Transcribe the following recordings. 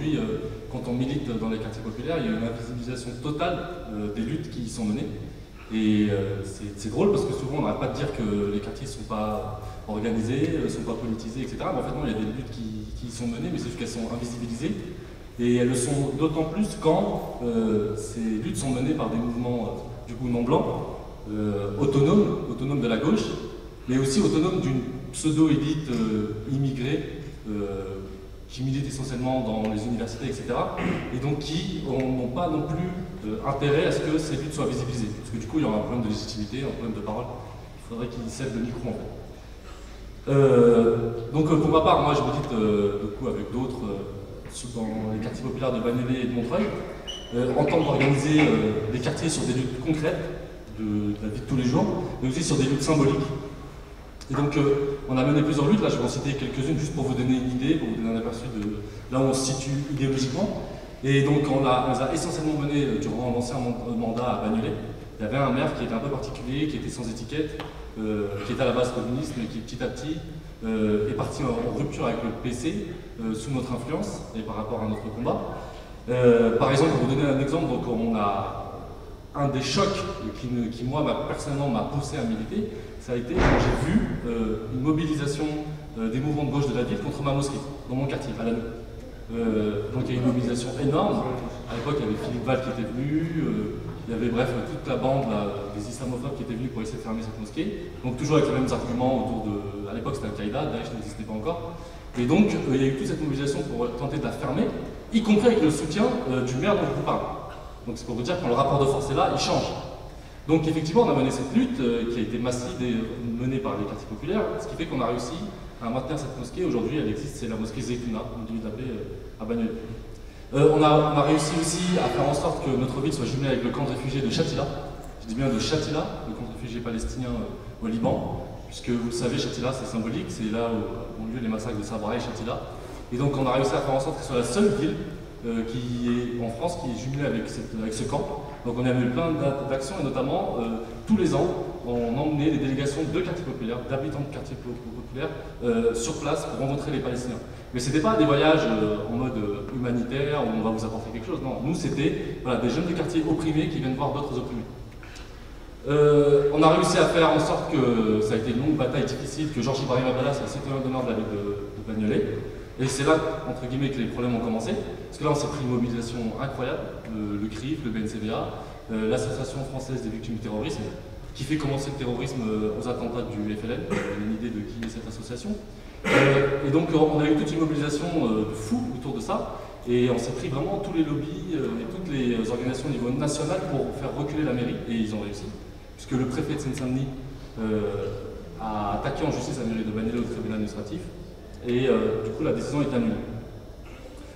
qu'aujourd'hui, quand on milite dans les quartiers populaires, il y a une invisibilisation totale des luttes qui y sont menées. Et c'est drôle parce que souvent on n'arrête pas de dire que les quartiers ne sont pas organisés, ne sont pas politisés, etc. Mais en fait non, il y a des luttes qui y sont menées, mais c'est juste qu'elles sont invisibilisées. Et elles le sont d'autant plus quand ces luttes sont menées par des mouvements du coup non blancs, autonomes de la gauche, mais aussi autonomes d'une pseudo-élite immigrée qui milite essentiellement dans les universités, etc. Et donc qui n'ont pas non plus intérêt à ce que ces luttes soient visibilisées. Parce que du coup, il y aura un problème de légitimité, un problème de parole. Il faudrait qu'ils cèdent le micro, en fait. Donc pour ma part, moi je milite beaucoup avec d'autres dans les quartiers populaires de Bagnolet et de Montreuil, en tentant d'organiser des quartiers sur des luttes concrètes de la vie de tous les jours, mais aussi sur des luttes symboliques. Et donc on a mené plusieurs luttes, là je vais en citer quelques-unes juste pour vous donner une idée, pour vous donner un aperçu de là où on se situe idéologiquement. Et donc on les a essentiellement menés durant l'ancien mandat à Bagnolet. Il y avait un maire qui était un peu particulier, qui était sans étiquette, qui était à la base communiste, mais qui petit à petit est parti en rupture avec le PC sous notre influence et par rapport à notre combat. Par exemple, pour vous donner un exemple, donc on a un des chocs qui moi personnellement m'a poussé à militer, ça a été quand j'ai vu une mobilisation des mouvements de gauche de la ville contre ma mosquée, dans mon quartier, à Lannion. Donc il y a eu une mobilisation énorme. À l'époque, il y avait Philippe Val qui était venu, il y avait bref toute la bande là, des islamophobes qui étaient venus pour essayer de fermer cette mosquée. Donc toujours avec les mêmes arguments autour de... À l'époque c'était Al-Qaïda, Daesh n'existait pas encore. Et donc il y a eu toute cette mobilisation pour tenter de la fermer, y compris avec le soutien du maire dont je vous parle. Donc c'est pour vous dire que quand le rapport de force est là, il change. Donc effectivement on a mené cette lutte qui a été massive et menée par les quartiers populaires, ce qui fait qu'on a réussi à maintenir cette mosquée. Aujourd'hui elle existe, c'est la mosquée Zeytouna, une ville d'appel à Bagnolet. On a réussi aussi à faire en sorte que notre ville soit jumelée avec le camp de réfugiés de Shatila. Je dis bien de Shatila, le camp de réfugiés palestiniens au Liban, puisque vous le savez, Shatila c'est symbolique, c'est là où ont lieu les massacres de Sabra et Shatila. Et donc on a réussi à faire en sorte que ce soit la seule ville qui est en France qui est jumelée avec ce camp. Donc on a eu plein d'actions et notamment tous les ans on emmenait des délégations de quartiers populaires, d'habitants de quartiers populaires sur place pour rencontrer les Palestiniens. Mais ce n'était pas des voyages en mode humanitaire où on va vous apporter quelque chose, non. Nous c'était voilà, des jeunes de quartier opprimés qui viennent voir d'autres opprimés. On a réussi à faire en sorte que ça a été une longue bataille difficile, que Georges Ibrahim Abdallah soit citoyen d'honneur de la ville de Bagnolet. Et c'est là, entre guillemets, que les problèmes ont commencé. Parce que là, on s'est pris une mobilisation incroyable, le CRIF, le BNCVA, l'Association française des victimes du terrorisme, qui fait commencer le terrorisme aux attentats du FLN. Vous avez une idée de qui est cette association. Et donc, on a eu toute une mobilisation de fou autour de ça. Et on s'est pris vraiment tous les lobbies et toutes les organisations au niveau national pour faire reculer la mairie. Et ils ont réussi. Puisque le préfet de Seine-Saint-Denis a attaqué en justice la mairie de Bagnolet au tribunal administratif. Et du coup, la décision est annulée.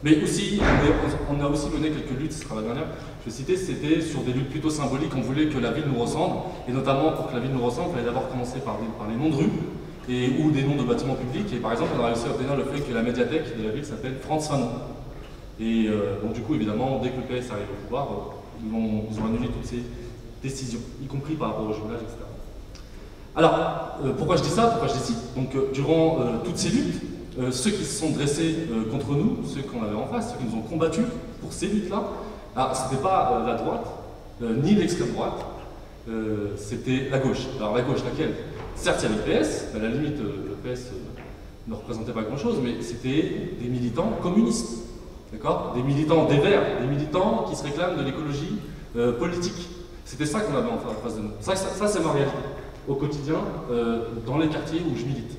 Mais aussi, on a aussi mené quelques luttes, ce sera la dernière, je vais citer, c'était sur des luttes plutôt symboliques. On voulait que la ville nous ressemble, et notamment pour que la ville nous ressemble, il fallait d'abord commencer par les noms de rues, ou des noms de bâtiments publics, et par exemple, on a réussi à obtenir le fait que la médiathèque de la ville s'appelle Frantz Fanon. Et donc du coup, évidemment, dès que le PS arrive au pouvoir, ils ont annulé toutes ces décisions, y compris par rapport au jumelage, etc. Alors, pourquoi je dis ça, pourquoi je les cite? Donc, durant toutes ces luttes, ceux qui se sont dressés contre nous, ceux qu'on avait en face, ceux qui nous ont combattus pour ces luttes-là, ce n'était pas la droite, ni l'extrême droite, c'était la gauche. Alors la gauche, laquelle? Certes, il y avait le PS, à la limite, le PS ne représentait pas grand-chose, mais c'était des militants communistes, d'accord? Des militants des Verts, des militants qui se réclament de l'écologie politique. C'était ça qu'on avait en face de nous. Ça c'est ma réalité, au quotidien, dans les quartiers où je milite.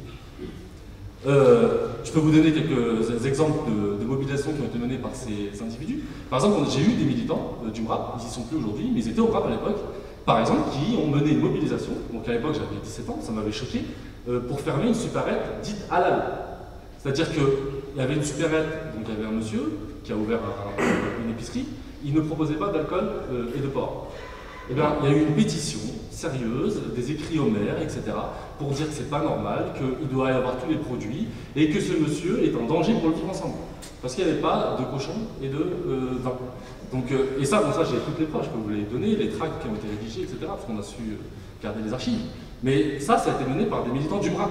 Je peux vous donner quelques exemples de mobilisations qui ont été menées par ces individus. Par exemple, j'ai eu des militants du MRAP, ils n'y sont plus aujourd'hui, mais ils étaient au MRAP à l'époque, par exemple, qui ont mené une mobilisation, donc à l'époque j'avais 17 ans, ça m'avait choqué, pour fermer une supérette dite halal. C'est-à-dire qu'il y avait une supérette, donc il y avait un monsieur qui a ouvert une épicerie, il ne proposait pas d'alcool et de porc. Eh bien, il y a eu une pétition sérieuse, des écrits au maire, etc., pour dire que c'est pas normal, qu'il doit y avoir tous les produits, et que ce monsieur est en danger pour le vivre ensemble. Parce qu'il n'y avait pas de cochon et de vin. Donc, et ça, bon, ça j'ai toutes les preuves, je peux vous les donner, les tracts qui ont été rédigés, etc., parce qu'on a su garder les archives. Mais ça a été mené par des militants du MRAP.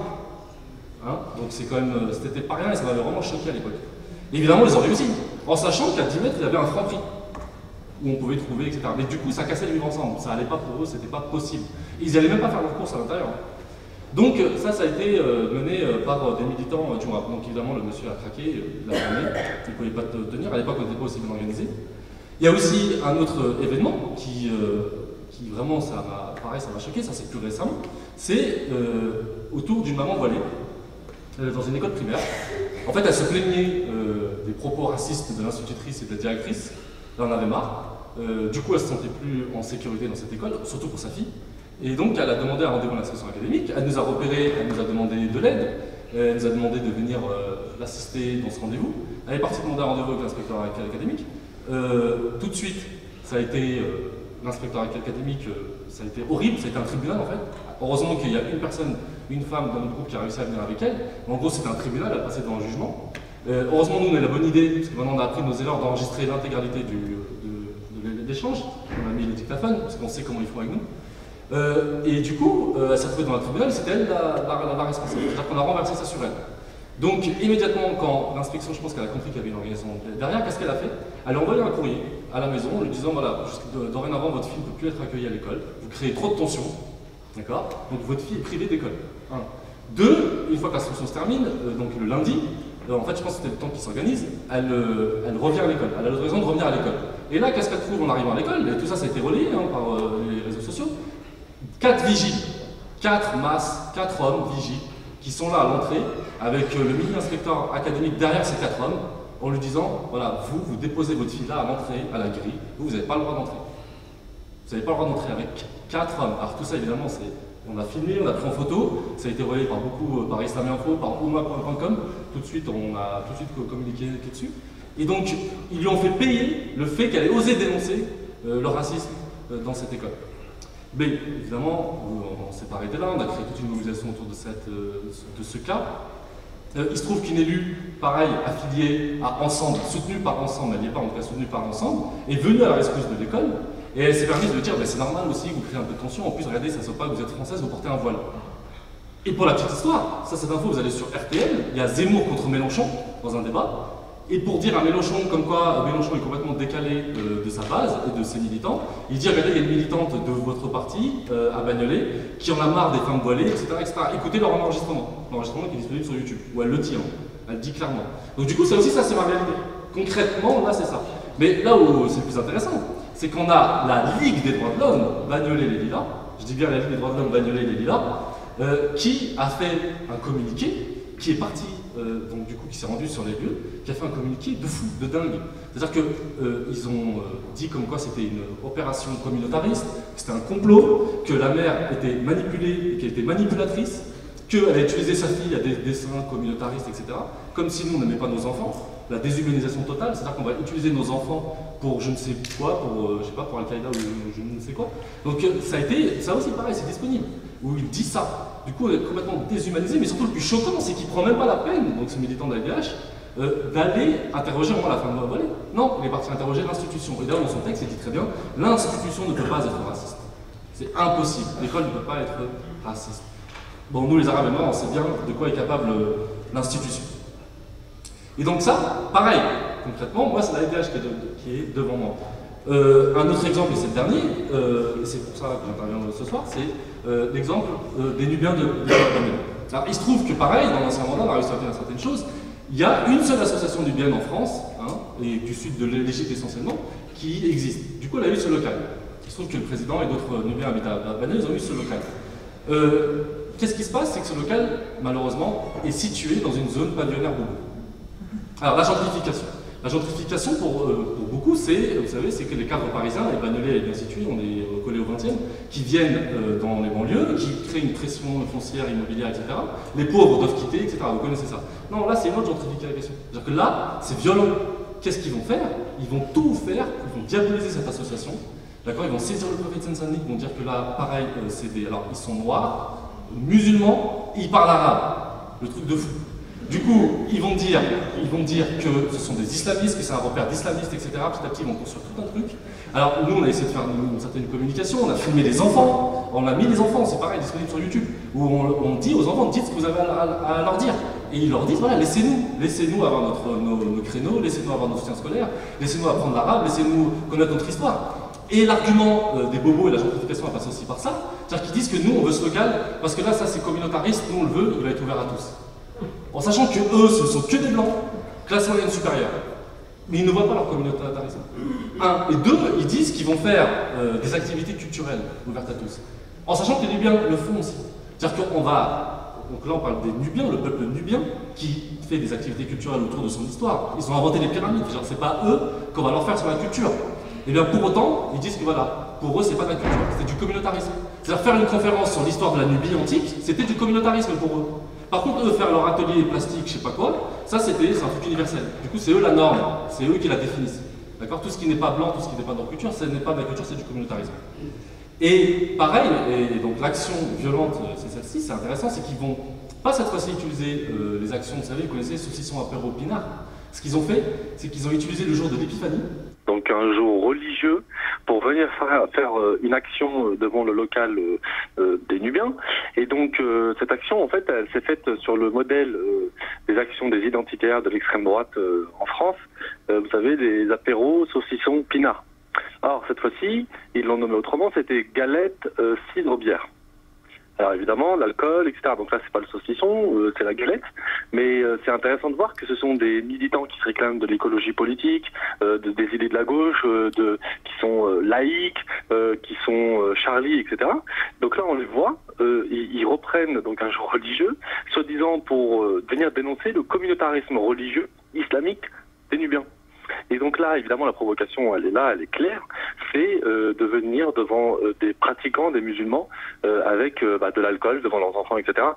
Hein, donc c'est quand même, c'était pas rien et ça m'avait vraiment choqué à l'époque. Évidemment, ils ont réussi. en sachant qu'à 10 mètres, il y avait un Franprix, où on pouvait trouver, etc. Mais du coup, ça cassait le vivre ensemble, ça allait pas pour eux, c'était pas possible. Ils n'allaient même pas faire leurs courses à l'intérieur. Donc ça a été mené par des militants du rap. Donc évidemment, le monsieur a craqué, il a fermé, il ne pouvait pas tenir, à l'époque, on n'était pas aussi bien organisé. Il y a aussi un autre événement qui vraiment, pareil, ça m'a choqué, ça c'est plus récent, c'est autour d'une maman voilée dans une école primaire. En fait, elle se plaignait des propos racistes de l'institutrice et de la directrice, elle en avait marre. Du coup, elle se sentait plus en sécurité dans cette école, surtout pour sa fille. Et donc, elle a demandé un rendez-vous à l'inspection académique, elle nous a repéré, elle nous a demandé de l'aide, elle nous a demandé de venir l'assister dans ce rendez-vous. Elle est partie demander un rendez-vous avec l'inspecteur académique. Tout de suite, ça a été l'inspecteur académique, ça a été horrible, ça a été un tribunal en fait. Heureusement qu'il y a une personne, une femme dans notre groupe qui a réussi à venir avec elle. Mais en gros, c'était un tribunal, elle a passé devant un jugement. Heureusement, nous, on a la bonne idée, parce que maintenant on a appris nos erreurs d'enregistrer l'intégralité de l'échange. On a mis le dictaphone, parce qu'on sait comment ils font avec nous. Et du coup, elle s'est retrouvée dans le tribunal, c'était elle la responsable. C'est-à-dire qu'on a renversé ça sur elle. Donc, immédiatement, quand l'inspection, je pense qu'elle a compris qu'il y avait une organisation derrière, qu'est-ce qu'elle a fait? Elle a envoyé un courrier à la maison en lui disant voilà, dorénavant, votre fille ne peut plus être accueillie à l'école, vous créez trop de tensions, d'accord? Donc, votre fille est privée d'école. Un. Deux, une fois que l'instruction se termine, donc le lundi, en fait, je pense que c'était le temps qui s'organise, elle revient à l'école, elle a l'autorisation de revenir à l'école. Et là, qu'est-ce qu'elle trouve en arrivant à l'école? Et tout ça, ça a été relayé par les réseaux sociaux. 4 vigiles, 4 masses, 4 hommes vigiles, qui sont là à l'entrée, avec le mini-inspecteur académique derrière ces 4 hommes, en lui disant, voilà, vous déposez votre fille là à l'entrée, à la grille, vous n'avez pas le droit d'entrer. Vous n'avez pas le droit d'entrer avec 4 hommes. Alors tout ça, évidemment, on a filmé, on a pris en photo, ça a été relayé par beaucoup, par Islamien Info, par ouma.com, tout de suite, on a tout de suite communiqué dessus. Et donc, ils lui ont fait payer le fait qu'elle ait osé dénoncer le racisme dans cette école. Mais évidemment, on s'est pas arrêté là, on a créé toute une mobilisation autour de ce cas. Il se trouve qu'une élue, pareil, affiliée à Ensemble, soutenue par Ensemble, elle n'y est pas en tout cas soutenue par Ensemble, est venue à la rescousse de l'école et elle s'est permise de dire c'est normal aussi que vous créez un peu de tension, en plus regardez, ça ne se voit pas que vous êtes française, vous portez un voile. Et pour la petite histoire, cette info, vous allez sur RTL, il y a Zemmour contre Mélenchon dans un débat. Et pour dire à Mélenchon comme quoi Mélenchon est complètement décalé de sa base et de ses militants, il dit regardez, il y a une militante de votre parti à Bagnolet qui en a marre des femmes voilées, etc. Écoutez leur enregistrement qui est disponible sur YouTube, où elle le tient, elle le dit clairement. Donc du coup, ça aussi, ça c'est ma réalité. Concrètement, là c'est ça. Mais là où c'est le plus intéressant, c'est qu'on a la Ligue des droits de l'homme, Bagnolet-les-Lilas, je dis bien la Ligue des droits de l'homme, Bagnolet-les-Lilas, qui a fait un communiqué, qui est parti, donc du coup qui s'est rendu sur les lieux, qui a fait un communiqué de fou, de dingue. C'est-à-dire qu'ils ont dit comme quoi c'était une opération communautariste, que c'était un complot, que la mère était manipulée et qu'elle était manipulatrice, qu'elle a utilisé sa fille à des dessins communautaristes, etc. Comme si nous on n'aimait pas nos enfants, la déshumanisation totale, c'est-à-dire qu'on va utiliser nos enfants pour je ne sais quoi, pour je sais pas, pour Al-Qaïda ou je ne sais quoi. Donc ça aussi pareil, c'est disponible, où il dit ça. Du coup, on est complètement déshumanisé, mais surtout le plus choquant, c'est qu'il ne prend même pas la peine, donc ce militant de la LDH, d'aller interroger au moins la femme voilée. Non, il est parti interroger l'institution. Et d'ailleurs, dans son texte, il dit très bien, l'institution ne peut pas être raciste. C'est impossible. L'école ne peut pas être raciste. Bon, nous les Arabes et Noirs, on sait bien de quoi est capable l'institution. Et donc ça, pareil, concrètement, moi c'est la LDH qui est devant moi. Un autre exemple, et c'est le dernier, et c'est pour ça que j'interviens ce soir, c'est l'exemple des Nubiens de Bagnolet. Alors il se trouve que pareil, dans l'ancien mandat, on a réussi à faire certaines choses. Il y a une seule association nubienne en France, et du sud de l'Égypte essentiellement, qui existe. Du coup, elle a eu ce local. Il se trouve que le président et d'autres Nubiens habitent à Bagnolet, ils ont eu ce local. Qu'est-ce qui se passe? C'est que ce local, malheureusement, est situé dans une zone pavillonnaire bobo. Alors, la gentrification. La gentrification, pour beaucoup, c'est, vous savez, c'est que les cadres parisiens, et Bagnolet est bien situé, on est collé au 20e, qui viennent dans les banlieues, qui créent une pression foncière, immobilière, etc. Les pauvres doivent quitter, etc. Vous connaissez ça. Non, là, c'est une autre gentrification. C'est-à-dire que là, c'est violent. Qu'est-ce qu'ils vont faire? Ils vont tout faire, ils vont diaboliser cette association. D'accord? Ils vont saisir le préfet de Seine-Saint-Denis, ils vont dire que là, pareil, alors, ils sont noirs, musulmans, ils parlent arabe. Le truc de fou. Du coup, ils vont dire que ce sont des islamistes, que c'est un repère d'islamistes, etc. Petit à petit, ils vont construire tout un truc. Alors, nous, on a essayé de faire une certaine communication, on a filmé les enfants, on a mis les enfants, c'est pareil, disponible sur YouTube, où on dit aux enfants, dites ce que vous avez à leur dire. et ils leur disent, voilà, laissez-nous avoir nos créneaux, laissez-nous avoir nos soutiens scolaires, laissez-nous apprendre l'arabe, laissez-nous connaître notre histoire. Et l'argument des bobos et la gentrification va passer aussi par ça, c'est-à-dire qu'ils disent que nous, on veut ce local, parce que là, ça c'est communautariste, nous on le veut, il va être ouvert à tous. En sachant que eux, ce sont que des blancs, classe moyenne supérieure. Mais ils ne voient pas leur communautarisme. Un. Et deux, ils disent qu'ils vont faire des activités culturelles ouvertes à tous. En sachant que les Nubiens le font aussi. C'est-à-dire qu'on va... Donc là, on parle des Nubiens, le peuple nubien, qui fait des activités culturelles autour de son histoire. Ils ont inventé les pyramides. C'est pas eux qu'on va leur faire sur la culture. Et bien pour autant, ils disent que voilà, pour eux, c'est pas de la culture, c'est du communautarisme. C'est-à-dire faire une conférence sur l'histoire de la Nubie antique, c'était du communautarisme pour eux. Par contre, eux, faire leur atelier plastique, je sais pas quoi, ça c'est un truc universel. Du coup, c'est eux la norme, c'est eux qui la définissent. D'accord? Tout ce qui n'est pas blanc, tout ce qui n'est pas dans la culture, ce n'est pas de la culture, c'est du communautarisme. Et pareil, et donc l'action violente, c'est celle-ci, c'est intéressant, c'est qu'ils vont pas cette fois-ci utiliser les actions, vous savez, vous connaissez, saucisson, apéro, pinard. Ce qu'ils ont fait, c'est qu'ils ont utilisé le jour de l'épiphanie. Donc un jour religieux pour venir faire une action devant le local des Nubiens. Et donc cette action, en fait, elle s'est faite sur le modèle des actions des identitaires de l'extrême droite en France. Vous savez, des apéros, saucissons, pinards. Alors cette fois-ci, ils l'ont nommé autrement, c'était galette, cidre, bière. Alors évidemment, l'alcool, etc. Donc là, c'est pas le saucisson, c'est la galette. Mais c'est intéressant de voir que ce sont des militants qui se réclament de l'écologie politique, des idées de la gauche, qui sont laïques, qui sont Charlie, etc. Donc là, on les voit, ils reprennent donc un jour religieux, soi-disant pour venir dénoncer le communautarisme religieux islamique des Nubiens. Et donc là, évidemment, la provocation, elle est là, elle est claire, c'est de venir devant des pratiquants, des musulmans, avec de l'alcool devant leurs enfants, etc.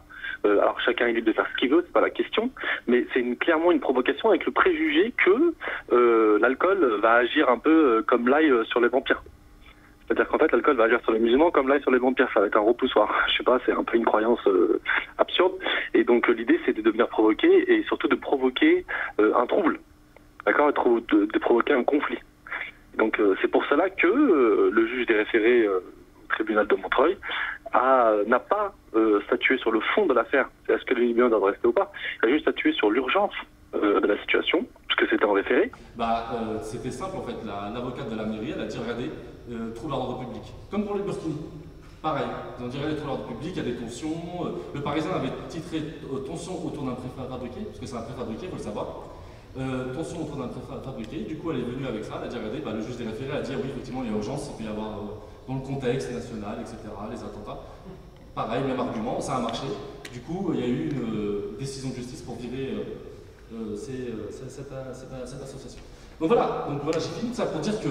Alors chacun est libre de faire ce qu'il veut, c'est pas la question, mais c'est clairement une provocation avec le préjugé que l'alcool va agir un peu comme l'ail sur les vampires. C'est-à-dire qu'en fait, l'alcool va agir sur les musulmans comme l'ail sur les vampires, ça va être un repoussoir. Je sais pas, c'est un peu une croyance absurde. Et donc l'idée, c'est de venir provoquer, et surtout de provoquer un trouble. D'accord, de provoquer un conflit. Donc c'est pour cela que le juge des référés au tribunal de Montreuil n'a pas statué sur le fond de l'affaire, c'est est-ce que les Libyens doivent rester ou pas, il a juste statué sur l'urgence de la situation, puisque c'était en référé. C'était simple en fait, l'avocate de la mairie, elle a dit regardez, trouble l'ordre public, comme pour les Burkini. Pareil, ils ont dit regardez, trouble l'ordre public, il y a des tensions. Le Parisien avait titré tension autour d'un préfabriqué, parce que c'est un préfabriqué, il faut le savoir. Tension autour d'un préfabriqué, du coup elle est venue avec ça, elle a dit regardez, le juge des référés a dit oui effectivement il y a urgence, il peut y avoir dans le contexte national, etc., les attentats. Pareil, même argument, ça a marché. Du coup il y a eu une décision de justice pour virer cette association. Donc voilà, j'ai fini de ça pour dire que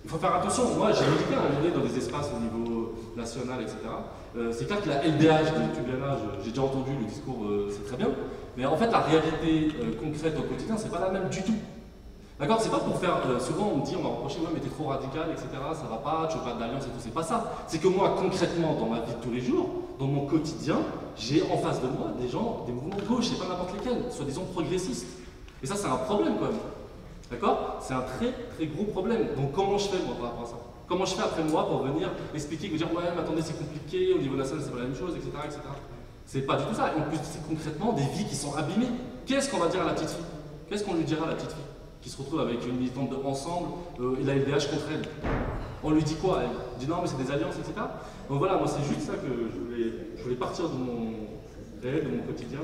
il faut faire attention. Moi j'ai milité à un moment donné dans des espaces au niveau national, etc. C'est clair que la LDH de Tubiana, j'ai déjà entendu le discours, c'est très bien. Mais en fait, la réalité concrète au quotidien, c'est pas la même du tout. D'accord? C'est pas pour faire. Souvent, on me dit, on m'a reproché, ouais, mais t'es trop radical, etc. Ça va pas, tu veux pas d'alliance et tout. C'est pas ça. C'est que moi, concrètement, dans ma vie de tous les jours, dans mon quotidien, j'ai en face de moi des gens, des mouvements de gauche, c'est pas n'importe lesquels, soi-disant progressistes. Et ça, c'est un problème quand même. D'accord? C'est un très, très gros problème. Donc, comment je fais, moi, par rapport à ça? Comment je fais après moi pour venir expliquer, vous dire, ouais, mais attendez, c'est compliqué, au niveau national, c'est pas la même chose, etc., etc. C'est pas du tout ça. Et en plus, c'est concrètement des vies qui sont abîmées. Qu'est-ce qu'on va dire à la petite fille? Qu'est-ce qu'on lui dira à la petite fille qui se retrouve avec une militante de Ensemble et la LDH contre elle? On lui dit quoi? Elle dit non, mais c'est des alliances, etc. Donc voilà, moi, c'est juste ça que je voulais partir de mon réel, de mon quotidien.